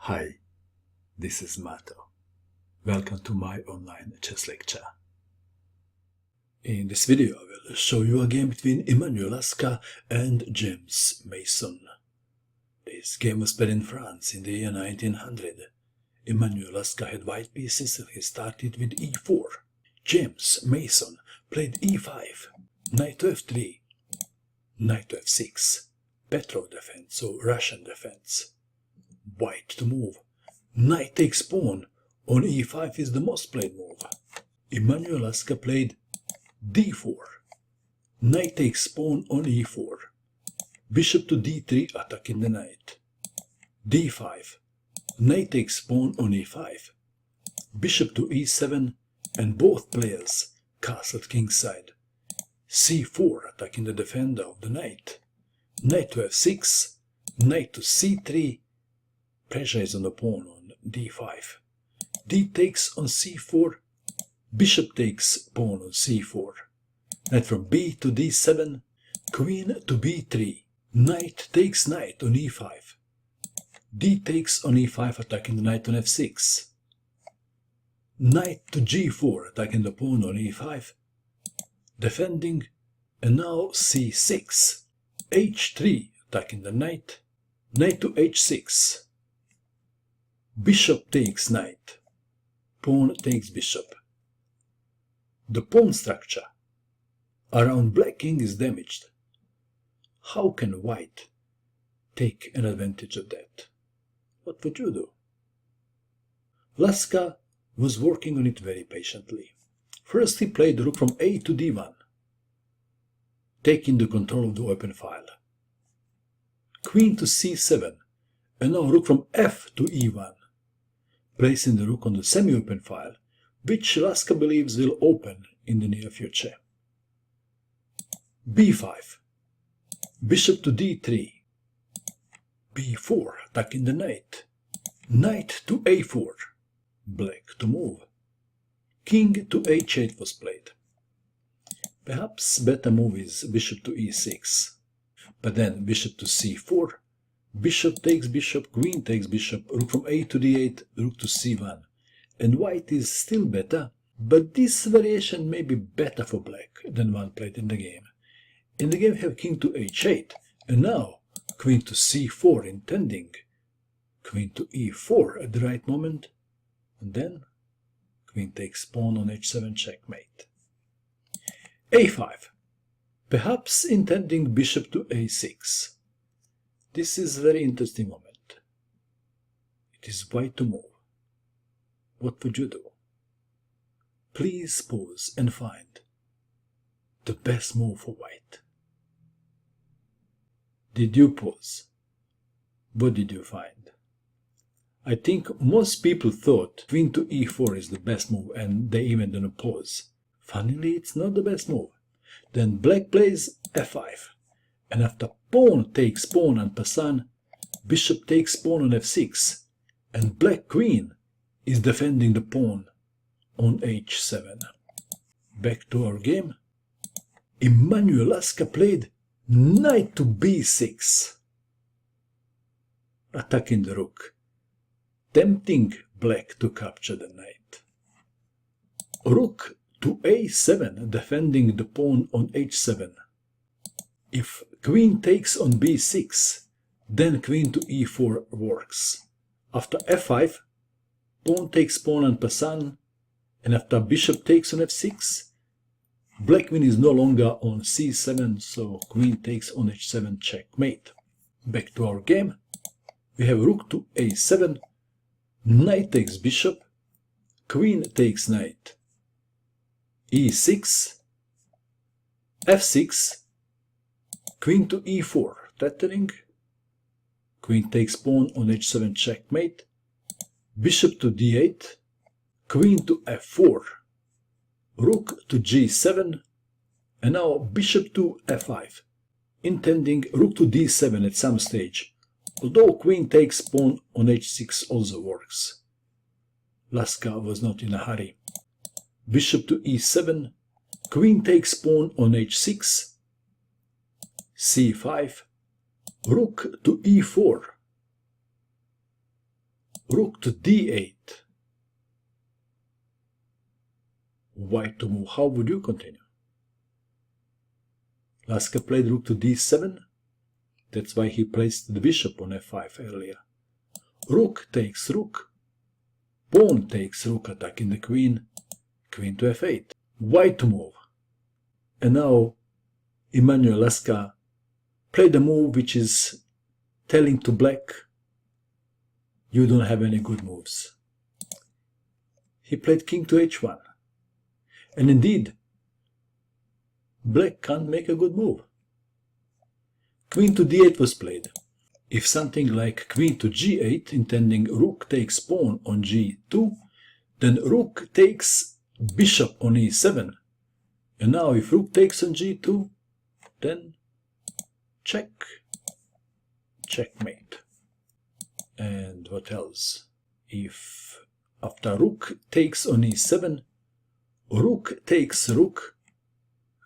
Hi, this is Mato. Welcome to my online chess lecture. In this video I will show you a game between Emanuel Lasker and James Mason. This game was played in France in the year 1900. Emanuel Lasker had white pieces and he started with e4. James Mason played e5, knight to f3, knight to f6, Petrov defense, so Russian defense. White to move. Knight takes pawn on e5 is the most played move. Emanuel Lasker played d4. Knight takes pawn on e4. Bishop to d3 attacking the knight. d5. Knight takes pawn on e5. Bishop to e7 and both players castled kingside. c4 attacking the defender of the knight. Knight to f6. Knight to c3. Pressure is on the pawn on d5. d takes on c4. Bishop takes pawn on c4. Knight from b to d7. Queen to b3. Knight takes knight on e5. d takes on e5 attacking the knight on f6. Knight to g4 attacking the pawn on e5. Defending. And now c6. h3 attacking the knight. Knight to h6. Bishop takes knight. Pawn takes bishop. The pawn structure around black king is damaged. How can white take an advantage of that? What would you do? Lasker was working on it very patiently. First he played the rook from a to d1, taking the control of the open file. Queen to c7, and now rook from f to e1, placing the rook on the semi-open file, which Lasker believes will open in the near future. b5. Bishop to d3. b4 attacking the knight. Knight to a4. Black to move. King to h8 was played. Perhaps better move is bishop to e6. But then bishop to c4. Bishop takes bishop, queen takes bishop, rook from a to d8, rook to c1. And white is still better, but this variation may be better for black than one played in the game. In the game we have king to h8, and now queen to c4 intending queen to e4 at the right moment, and then queen takes pawn on h7 checkmate. a5, perhaps intending bishop to a6. This is a very interesting moment. It is white to move. What would you do? Please pause and find the best move for white. Did you pause? What did you find? I think most people thought queen to e4 is the best move and they even didn't pause. Funnily, it's not the best move. Then black plays f5. And after pawn takes pawn en passant, bishop takes pawn on f6, and black queen is defending the pawn on h7. Back to our game. Emanuel Lasker played knight to b6, attacking the rook, tempting black to capture the knight. Rook to a7, defending the pawn on h7. If queen takes on b6, then queen to e4 works. After f5, pawn takes pawn en passant, and after bishop takes on f6, black queen is no longer on c7, so queen takes on h7 checkmate. Back to our game. We have rook to a7, knight takes bishop, queen takes knight, e6, f6, queen to e4, threatening. Queen takes pawn on h7 checkmate. Bishop to d8. Queen to f4. Rook to g7. And now bishop to f5, intending rook to d7 at some stage. Although queen takes pawn on h6 also works. Lasker was not in a hurry. Bishop to e7. Queen takes pawn on h6. c5, rook to e4, Rook to d8. White to move. How would you continue? Lasker played rook to d7. That's why he placed the bishop on f5 earlier. Rook takes rook. Pawn takes rook, attacking the queen. Queen to f8. White to move. And now Emanuel Lasker played a move which is telling to black, you don't have any good moves. He played king to h1. And indeed, black can't make a good move. Queen to d8 was played. If something like queen to g8, intending rook takes pawn on g2, then rook takes bishop on e7. And now if rook takes on g2, then check, checkmate. And what else? If after rook takes on e7, rook takes rook,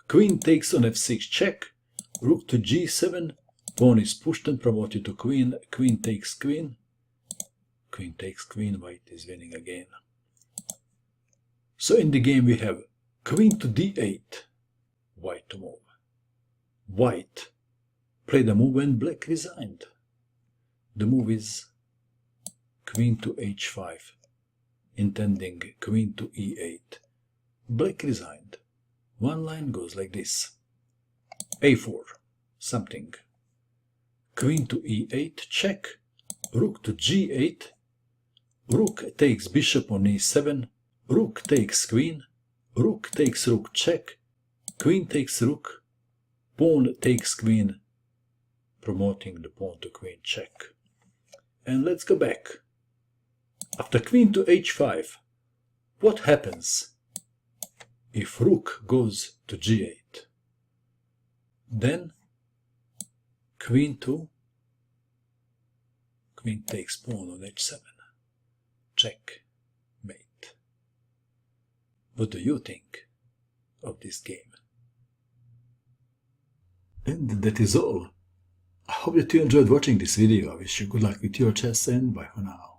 queen takes on f6 check, rook to g7, pawn is pushed and promoted to queen, queen takes queen, queen takes queen, white is winning again. So in the game we have queen to d8, white to move. White played a move when black resigned. The move is queen to h5, intending queen to e8. Black resigned. One line goes like this. a4, something. Queen to e8, check. Rook to g8. Rook takes bishop on e7. Rook takes queen. Rook takes rook, check. Queen takes rook. Pawn takes queen, promoting the pawn to queen, check. And let's go back. After queen to h5, what happens if rook goes to g8? Then queen takes pawn on h7. Checkmate. What do you think of this game? And that is all. I hope that you enjoyed watching this video. I wish you good luck with your chess and bye for now.